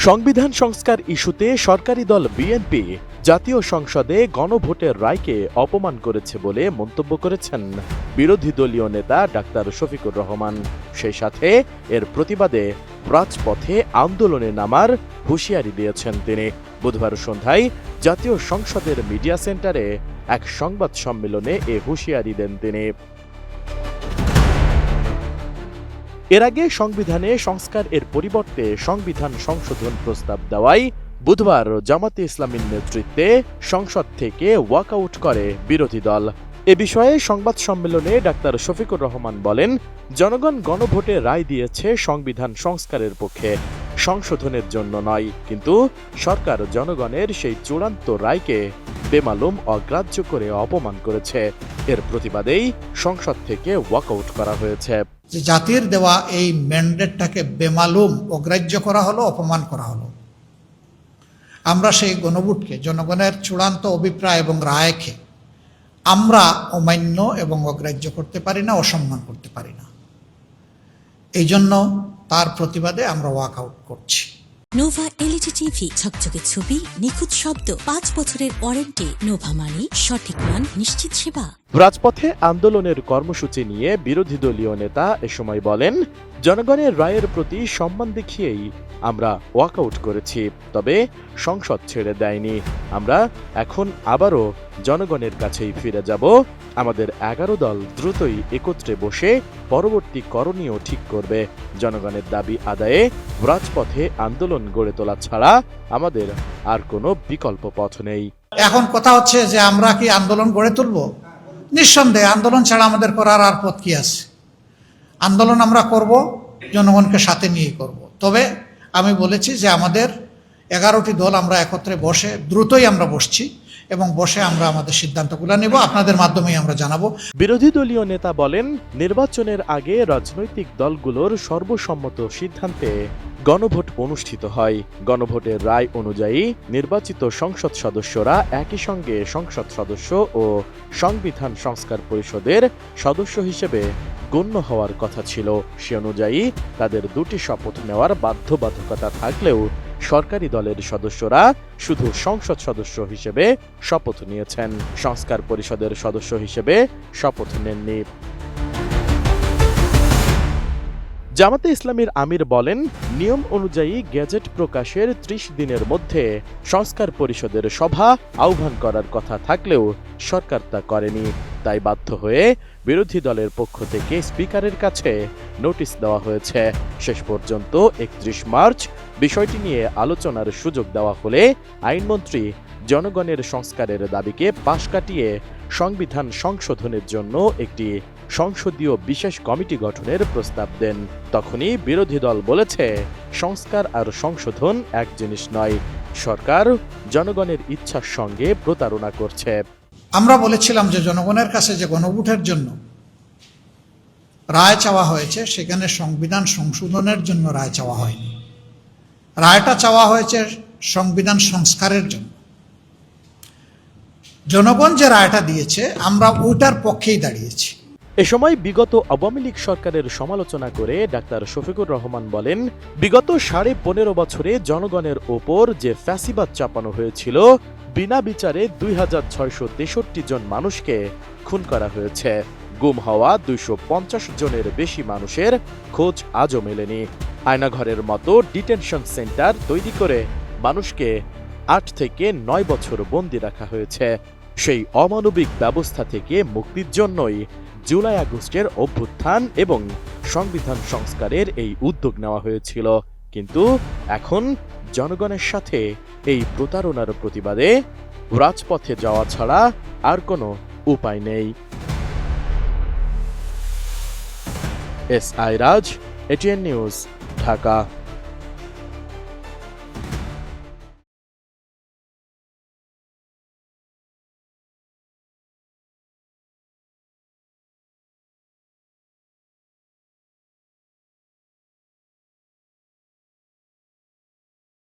সংবিধান সংস্কার ইস্যুতে সরকারি দল বিএনপি জাতীয় সংসদে গণভোটের রায়কে অপমান করেছে বলে মন্তব্য করেছেন বিরোধী দলীয় নেতা ডাক্তার শফিকুর রহমান। সেই সাথে এর প্রতিবাদে রাজপথে আন্দোলনে নামার হুঁশিয়ারি দিয়েছেন তিনি। বুধবার সন্ধ্যায় জাতীয় সংসদের মিডিয়া সেন্টারে এক সংবাদ সম্মেলনে এ হুঁশিয়ারি দেন তিনি। এর আগে সংবিধানে সংস্কার এর পরিবর্তে সংবিধান সংশোধন প্রস্তাব দেওয়ায় বুধবার জামাতে ইসলামীর নেতৃত্বে সংসদ থেকে ওয়াকআউট করে বিরোধী দল। এ বিষয়ে সংবাদ সম্মেলনে ডাক্তার শফিকুর রহমান বলেন, জনগণ গণভোটে রায় দিয়েছে সংবিধান সংস্কারের পক্ষে, সংশোধনের জন্য নয়। কিন্তু সরকার জনগণের সেই চূড়ান্ত রায়কে বেমালুম অগ্রাহ্য করে অপমান করেছে। এর প্রতিবাদেই সংসদ থেকে ওয়াকআউট করা হয়েছে। যে জাতির দেওয়া এই ম্যান্ডেটটাকে বেমালুম অগ্রাহ্য করা হলো, অপমান করা হলো। আমরা সেই গণভোটকে, জনগণের চূড়ান্ত অভিপ্রায় এবং রায়কে আমরা অমান্য এবং অগ্রাহ্য করতে পারি না, অসম্মান করতে পারি না। এই জন্য তার প্রতিবাদে আমরা ওয়াকআউট করছি। নোভা এলইডি টিভি, ঝকঝকে ছবি, নিখুঁত শব্দ, 5 বছরের ওয়ারেন্টি। নোভা মানে সঠিক মান, নিশ্চিত সেবা। রাজপথে আন্দোলনের কর্মসূচি নিয়ে বিরোধী দলীয় নেতা এ সময় বলেন, জনগণের রায়ের প্রতি সম্মান দেখিয়েই আমরা ওয়াকআউট করেছি, তবে সংসদ ছেড়ে দেয়নি। আমরা এখন আবারও জনগণের কাছেই ফিরে যাব। আমাদের 11 দল দ্রুতই একত্রে বসে পরবর্তী করণীয় ঠিক করবে। জনগণের দাবি আদায়ে রাজপথে আন্দোলন গড়ে তোলা ছাড়া আমাদের আর কোনো বিকল্প পথ নেই। এখন কথা হচ্ছে যে আমরা কি আন্দোলন গড়ে তুলব? নিঃসন্দেহে আন্দোলন ছাড়া আমাদের করার আর পথ কি আছে? আন্দোলন আমরা করব, জনগণকে সাথে নিয়ে করব। তবে আমি বলেছি যে আমাদের 11টি দল আমরা একত্রে বসে, দ্রুতই আমরা বসছি এবং বসে আমরা আমাদের সিদ্ধান্তগুলো নেব, আপনাদের মাধ্যমেই আমরা জানাবো। বিরোধী দলীয় নেতা বলেন, নির্বাচনের আগে রাজনৈতিক দলগুলোর সর্বসম্মত সিদ্ধান্তে গণভোট অনুষ্ঠিত হয়। গণভোটের রায় অনুযায়ী নির্বাচিত সংসদ সদস্যরা একই সঙ্গে সংসদ সদস্য ও সংবিধান সংস্কার পরিষদের সদস্য হিসেবে গণ্য হওয়ার কথা ছিল। সে অনুযায়ী তাদের 2টি শপথ নেওয়ার বাধ্যবাধকতা থাকলেও সরকারি দলের সদস্যরা শুধু সংসদ সদস্য হিসেবে শপথ নিয়েছেন, সংস্কার পরিষদের সদস্য হিসেবে শপথ নেননি। জামাতে ইসলামীর আমির বলেন, নিয়ম অনুযায়ী গেজেট প্রকাশের 30 দিনের মধ্যে সংস্কার পরিষদের সভা আহ্বান করার কথা থাকলেও সরকার তা করেনি। তাই বাধ্য হয়ে বিরোধী দলের পক্ষ থেকে স্পিকারের কাছে নোটিশ দেওয়া হয়েছে। শেষ পর্যন্ত 31 মার্চ বিষয়টি নিয়ে আলোচনার সুযোগ দেওয়া হলে আইনমন্ত্রী জনগণের সংস্কারের দাবিকে পাশ কাটিয়ে সংবিধান সংশোধনের জন্য একটি সংসদীয় বিশেষ কমিটি গঠনের প্রস্তাব দেন। তখনই বিরোধী দল বলেছে, সংস্কার আর সংশোধন এক জিনিস নয়, সরকার জনগণের ইচ্ছার সঙ্গে প্রতারণা করছে। আমরা বলেছিলাম যে জনগণের কাছে যে গণভোটের জন্য রায় চাওয়া হয়েছে, সেখানে সংবিধান সংশোধনের জন্য রায় চাওয়া হয়নি। রায়টা চাওয়া হয়েছে সংবিধান সংস্কারের জন্য। জনগণ যে রায়টা দিয়েছে, আমরা ওইটার পক্ষেই দাঁড়িয়েছি। এ সময় বিগত আওয়ামী লীগ সরকারের সমালোচনা করে ডাক্তার শফিকুর রহমান বলেন, বিগত 15.5 বছরে জনগণের ওপর যে ফ্যাসিবাদ চাপানো হয়েছিল, বিনা বিচারে 2663 জন মানুষকে খুন করা হয়েছে। গুম হওয়া 250 জনের বেশি মানুষের খোঁজ আজও মেলেনি। আয়নাঘরের মতো ডিটেনশন সেন্টার তৈরি করে মানুষকে 8 থেকে 9 বছর বন্দী রাখা হয়েছে। সেই অমানবিক ব্যবস্থা থেকে মুক্তির জন্যই জুলাই আগস্টের অভ্যুত্থান এবং সংবিধান সংস্কারের এই উদ্যোগ নেওয়া হয়েছিল। কিন্তু এখন জনগণের সাথে এই প্রতারণার প্রতিবাদে রাজপথে যাওয়া ছাড়া আর কোনো উপায় নেই। S I Raj, ATN news, Dhaka.